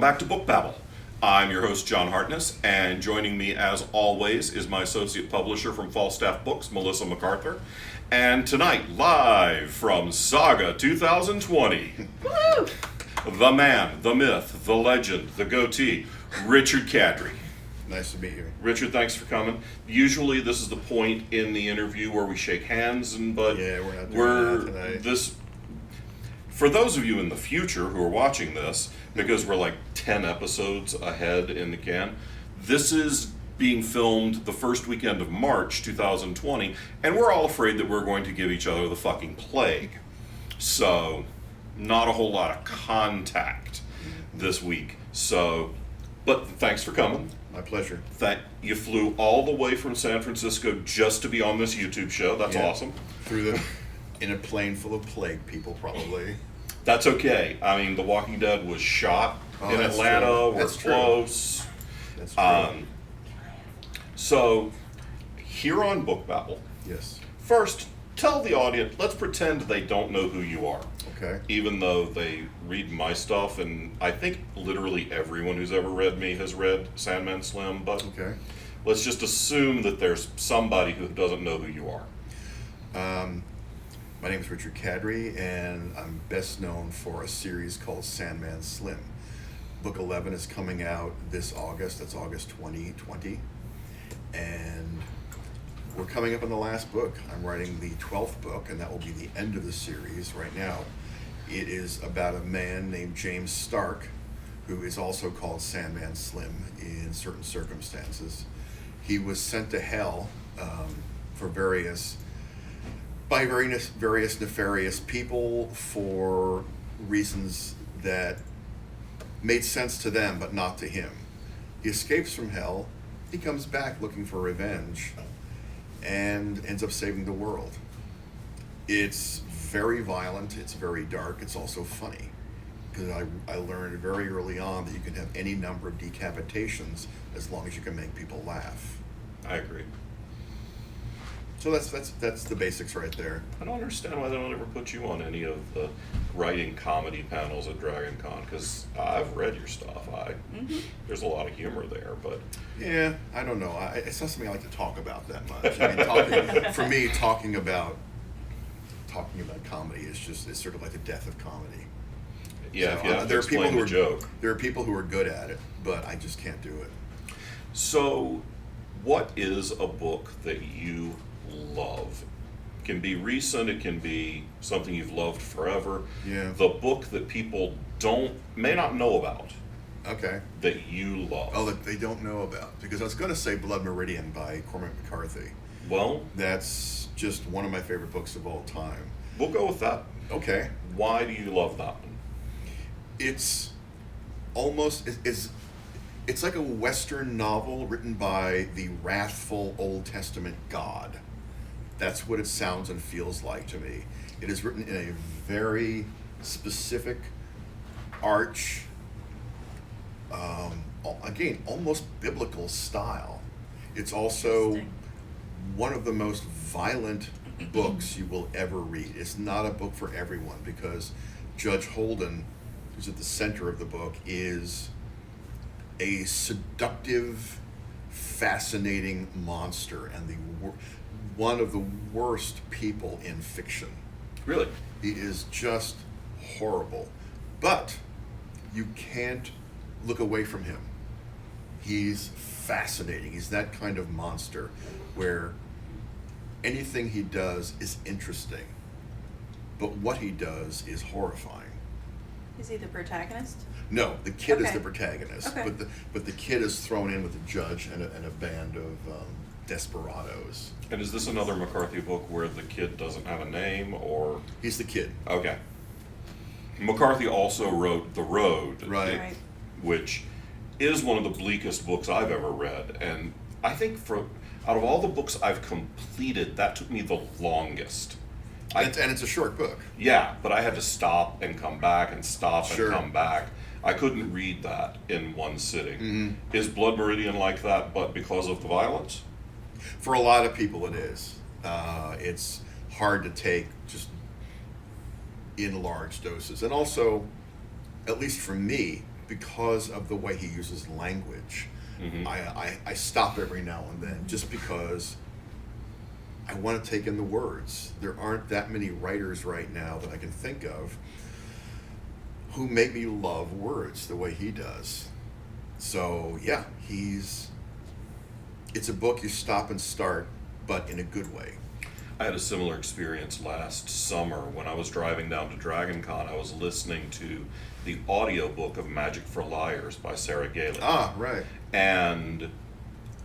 back to Book Babble. I'm your host, John Hartness, and joining me, as always, is my associate publisher from Falstaff Books, Melissa McArthur. And tonight, live from Saga 2020, Woo! the man, the myth, the legend, the goatee, Richard Kadrey. Nice to be here. Richard, thanks for coming. Usually, this is the point in the interview where we shake hands, but Yeah, we're not doing that tonight. For those of you in the future who are watching this, because we're like 10 episodes ahead in the can, this is being filmed the first weekend of March 2020, and we're all afraid that we're going to give each other the fucking plague. So, not a whole lot of contact this week. So, but thanks for coming. My pleasure. You flew all the way from San Francisco just to be on this YouTube show. That's Yeah. awesome. In a plane full of plague people, probably. That's okay. I mean, The Walking Dead was shot in that's Atlanta. true. We're That's true. close. That's true. So, here on Book Babble, Yes. first, tell the audience, let's pretend they don't know who you are. Okay. Even though they read my stuff, and I think literally everyone who's ever read me has read Sandman Slim, but Okay. let's just assume that there's somebody who doesn't know who you are. My name is Richard Kadrey, and I'm best known for a series called Sandman Slim. Book 11 is coming out this August. That's August 2020. And we're coming up on the last book. I'm writing the 12th book, and that will be the end of the series right now. It is about a man named James Stark, who is also called Sandman Slim in certain circumstances. He was sent to hell for various nefarious people for reasons that made sense to them but not to him. He escapes from hell, he comes back looking for revenge, and ends up saving the world. It's very violent, it's very dark, it's also funny, because I learned very early on that you can have any number of decapitations as long as you can make people laugh. I agree. So that's the basics right there. I don't understand why they don't ever put you on any of the writing comedy panels at Dragon Con, because I've read your stuff. There's a lot of humor there, but... Yeah, I don't know. It's not something I like to talk about that much. I mean, for me, talking about comedy is sort of like the death of comedy. Yeah, So, if you have to there are people explain who the are joke. There are people who are good at it, but I just can't do it. So, what is a book that you love? It can be recent, it can be something you've loved forever. Yeah. The book that people may not know about, Okay. that you love. Oh, that they don't know about. Because I was going to say Blood Meridian by Cormac McCarthy. Well, That's just one of my favorite books of all time. we'll go with that. Okay. Why do you love that one? It's almost it's like a Western novel written by the wrathful Old Testament God. That's what it sounds and feels like to me. It is written in a very specific, arch, again, almost biblical style. It's also Interesting. one of the most violent books you will ever read. It's not a book for everyone because Judge Holden, who's at the center of the book, is a seductive, fascinating monster and one of the worst people in fiction. Really? He is just horrible. But you can't look away from him. He's fascinating. He's that kind of monster where anything he does is interesting, but what he does is horrifying. Is he the protagonist? No, the kid is Okay. the protagonist, Okay. but the kid is thrown in with the judge and a band of desperados. And is this another McCarthy book where the kid doesn't have a name, or... He's the kid. Okay. McCarthy also wrote The Road, Right. which is one of the bleakest books I've ever read. And I think out of all the books I've completed, that took me the longest. And it's a short book. Yeah, but I had to stop and come back and stop Sure. and come back. I couldn't read that in one sitting. Mm-hmm. Is Blood Meridian like that, but because of the violence? For a lot of people, it is. It's hard to take just in large doses. And also, at least for me, because of the way he uses language. Mhm. I stop every now and then just because I want to take in the words. There aren't that many writers right now that I can think of who make me love words the way he does. So yeah, it's a book you stop and start, but in a good way. I had a similar experience last summer when I was driving down to Dragon Con. I was listening to the audiobook of Magic for Liars by Sarah Galen. Ah, right. And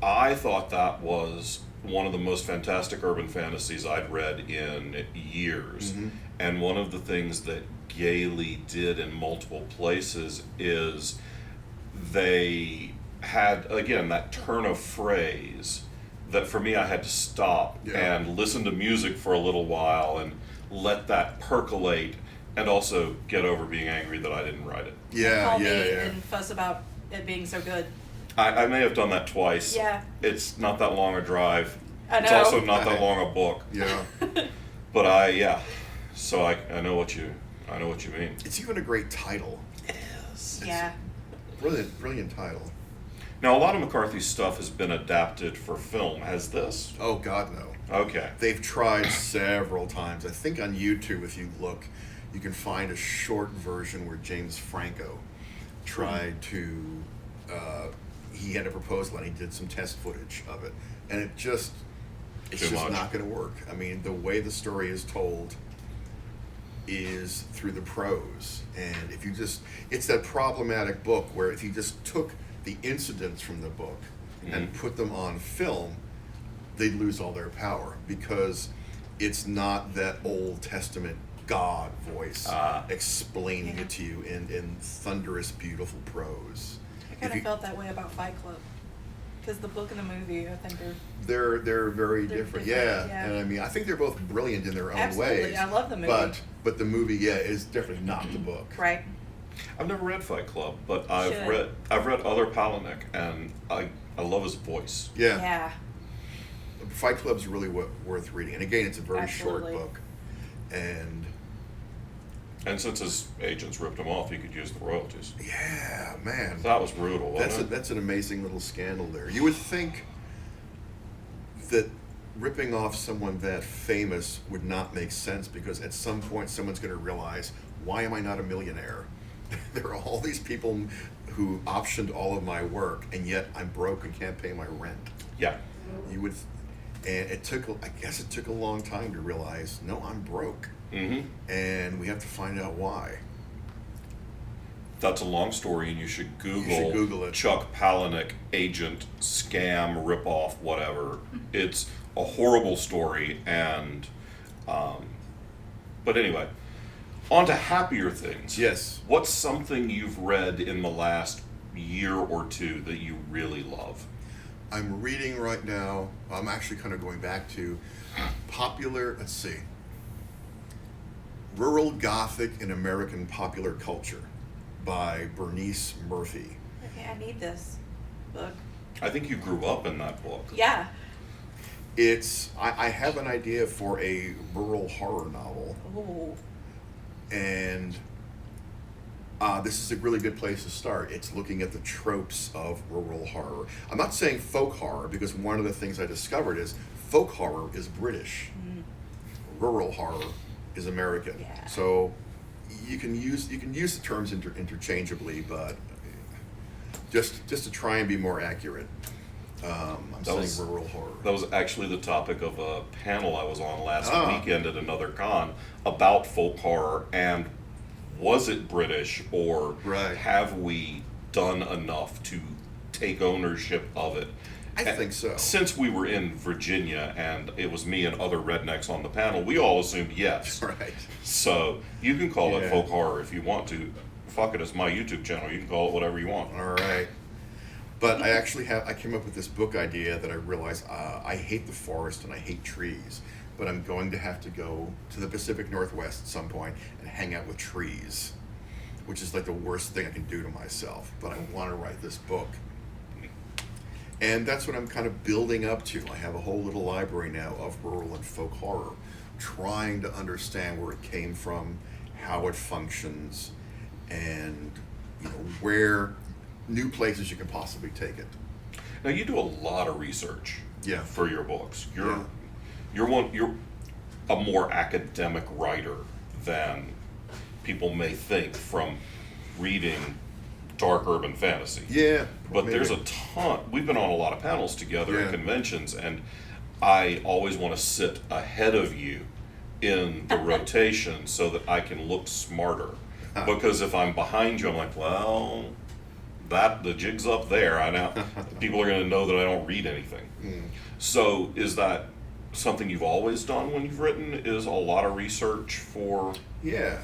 I thought that was one of the most fantastic urban fantasies I'd read in years. Mhm. And one of the things that Gailey did in multiple places is they had, again, that turn of phrase that for me I had to stop Yeah. and listen to music for a little while and let that percolate, and also get over being angry that I didn't write it. Yeah, Call yeah, me yeah. and fuss about it being so good. I may have done that twice. Yeah. It's not that long a drive. I It's know. also not that long a book. Yeah. But yeah. So I know what you mean. It's even a great title. It is. Yeah. Brilliant title. Now a lot of McCarthy's stuff has been adapted for film. Has this? Oh God, no. Okay. They've tried several times. I think on YouTube, if you look, you can find a short version where James Franco tried to. He had a proposal and he did some test footage of it, and it's Too just much. not going to work. I mean, the way the story is told is through the prose, and if you it's that problematic book where if you just took the incidents from the book and put them on film, they'd lose all their power, because it's not that Old Testament God voice explaining it to you in thunderous, beautiful prose. I kind of felt that way about Fight Club. Because the book and the movie, I think, are They're very They're different. different, Yeah. yeah. And I mean, I think they're both brilliant in their own Absolutely. ways. I love the movie. But the movie, yeah, is definitely not the book. right. I've never read Fight Club, but Should. I've read other Palahniuk, and I love his voice. Yeah. Yeah. Fight Club's really worth reading. And again, it's a very Absolutely. short book. And And since his agents ripped him off, he could use the royalties. yeah, man. That was brutal, wasn't it? That's an amazing little scandal there. You would think that ripping off someone that famous would not make sense, because at some point someone's going to realize, why am I not a millionaire? There are all these people who optioned all of my work, and yet I'm broke and can't pay my rent. Yeah. You would, and I guess it took a long time to realize, no, I'm broke, Mm-hmm. and we have to find out why. That's a long story, and you should Google, Google it. Chuck Palahniuk agent scam ripoff whatever. It's a horrible story, and but anyway, on to happier things. Yes. What's something you've read in the last year or two that you really love? I'm reading right now. I'm actually kind of going back to popular. Let's see. Rural Gothic in American Popular Culture by Bernice Murphy. Okay, I need this book. I think you grew up in that book. Yeah. I have an idea for a rural horror novel, Oh. and this is a really good place to start. It's looking at the tropes of rural horror. I'm not saying folk horror, because one of the things I discovered is folk horror is British. Rural horror is American. Yeah. So you can use the terms interchangeably, but just to try and be more accurate, I'm saying rural horror. That was actually the topic of a panel I was on last Ah. weekend at another con about folk horror, and was it British, or Right. have we done enough to take ownership of it? I think so. Since we were in Virginia and it was me and other rednecks on the panel, we all assumed yes. Right. So you can call it Yeah. folk horror if you want to. Fuck it, it's my YouTube channel. You can call it whatever you want. All right. But I came up with this book idea that I realized I hate the forest and I hate trees, but I'm going to have to go to the Pacific Northwest at some point and hang out with trees, which is like the worst thing I can do to myself. But I want to write this book. And that's what I'm kind of building up to. I have a whole little library now of rural and folk horror, trying to understand where it came from, how it functions, and where new places you can possibly take it. Now you do a lot of research. Yeah. For your books. Yeah. You're a more academic writer than people may think from reading dark urban fantasy. Yeah. But maybe. there's a ton. We've been on a lot of panels together Yeah. at conventions, and I always want to sit ahead of you in the rotation so that I can look smarter. Because if I'm behind you, I'm like, well, the jig's up there. I know people are going to know that I don't read anything. So is that something you've always done when you've written? Is a lot of research for? Yeah,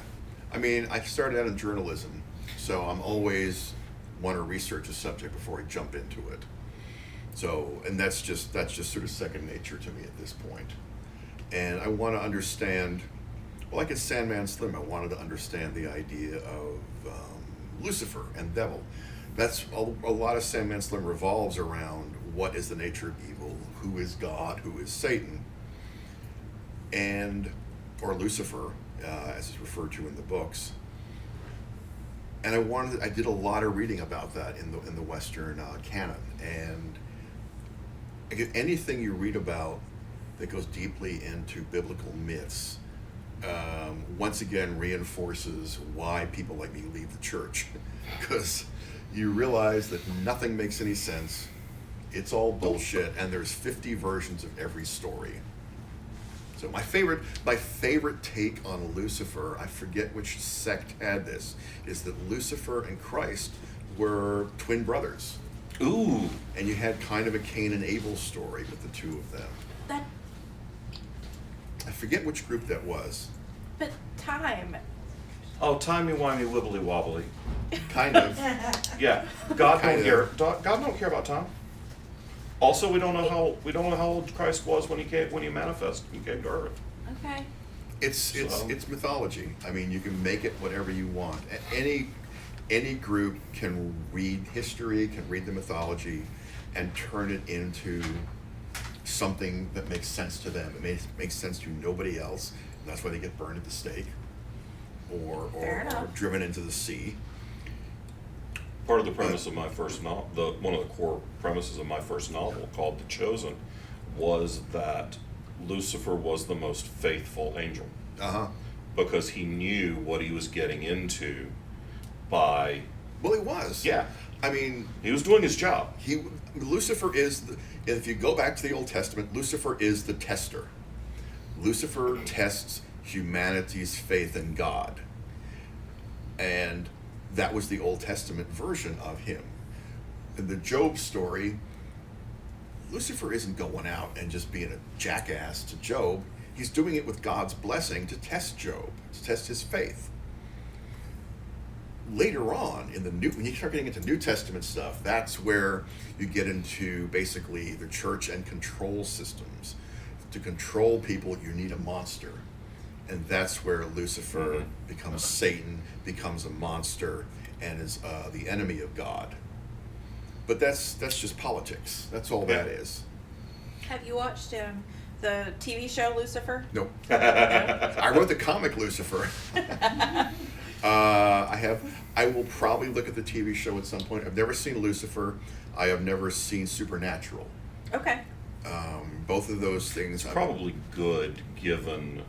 I mean, I started out in journalism, so I'm always want to research a subject before I jump into it. So, and that's just sort of second nature to me at this point. And I want to understand. Well, like in Sandman Slim, I wanted to understand the idea of Lucifer and devil. That's a lot of Sandman Slim revolves around what is the nature of evil, who is God, who is Satan, or Lucifer, as it's referred to in the books. And I did a lot of reading about that in the Western canon. And again, anything you read about that goes deeply into biblical myths, once again reinforces why people like me leave the church, because you realize that nothing makes any sense. It's all bullshit, and there's 50 versions of every story. So my favorite take on Lucifer, I forget which sect had this, is that Lucifer and Christ were twin brothers. Ooh. And you had kind of a Cain and Abel story with the two of them. I forget which group that was. But time. Oh, timey-wimey, wibbly-wobbly. Kind of. Yeah. God Kind don't care. God don't care about time. Also, we don't know how old Christ was when he manifested and came to earth. Okay. It's mythology. I mean, you can make it whatever you want. Any group can read history, can read the mythology, and turn it into something that makes sense to them. It makes sense to nobody else. And that's why they get burned at the stake, or driven into the sea. Part of the premise of my first novel, one of the core premises of my first novel, called The Chosen, was that Lucifer was the most faithful angel. Because he knew what he was getting into by... Well, he was. Yeah. I mean... He was doing his job. Lucifer is... if you go back to the Old Testament, Lucifer is the tester. Lucifer tests humanity's faith in God. And that was the Old Testament version of him. In the Job story, Lucifer isn't going out and just being a jackass to Job. He's doing it with God's blessing to test Job, to test his faith. Later on, when you start getting into New Testament stuff, that's where you get into basically the church and control systems. To control people, you need a monster. And that's where Lucifer becomes Satan, becomes a monster, and is the enemy of God. But that's just politics. That's all that is. Have you watched the TV show Lucifer? Nope. I wrote the comic Lucifer. I will probably look at the TV show at some point. I've never seen Lucifer. I have never seen Supernatural. Okay. Both of those things. It's probably good given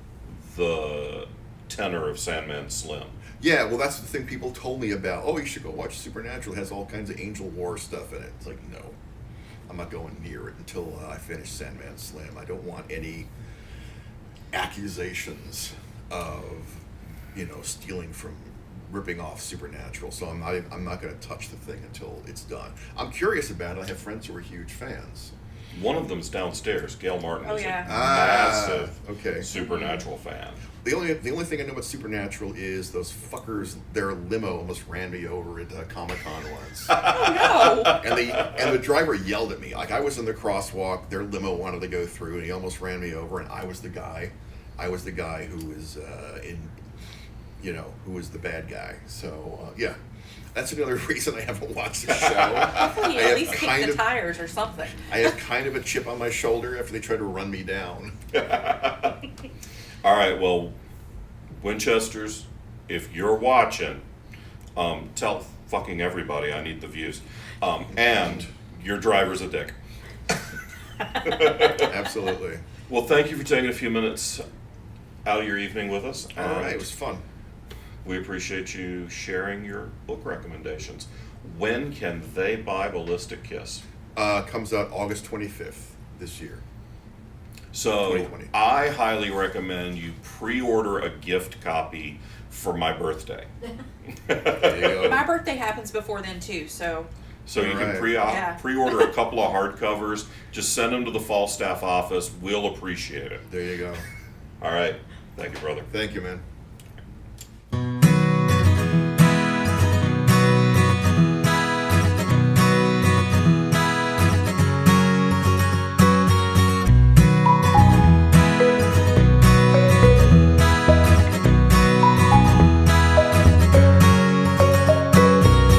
the tenor of Sandman Slim. Yeah, well, that's the thing people told me about. Oh, you should go watch Supernatural. It has all kinds of angel war stuff in it. It's like, no. I'm not going near it until I finish Sandman Slim. I don't want any accusations of, stealing from, ripping off Supernatural. So I'm not going to touch the thing until it's done. I'm curious about it. I have friends who are huge fans. One of them's downstairs. Gail Martin is a massive Supernatural fan. The only thing I know about Supernatural is those fuckers. Their limo almost ran me over at Comic-Con once. Oh no! And the driver yelled at me. Like, I was in the crosswalk. Their limo wanted to go through, and he almost ran me over. And I was the guy who was who was the bad guy. So yeah. That's another reason I haven't watched the show. Hopefully you at least kick the tires or something. I have kind of a chip on my shoulder after they try to run me down. All right, well, Winchesters, if you're watching, fucking everybody. I need the views. And your driver's a dick. Absolutely. Well, thank you for taking a few minutes out of your evening with us. All right, it was fun. We appreciate you sharing your book recommendations. When can they buy Ballistic Kiss? Comes out August 25th this year. So 2020. I highly recommend you pre-order a gift copy for my birthday. There you go. My birthday happens before then too, so So you can Alright. Yeah. pre-order a couple of hardcovers. Just send them to the Falstaff office. We'll appreciate it. There you go. All right. Thank you, brother. Thank you, man.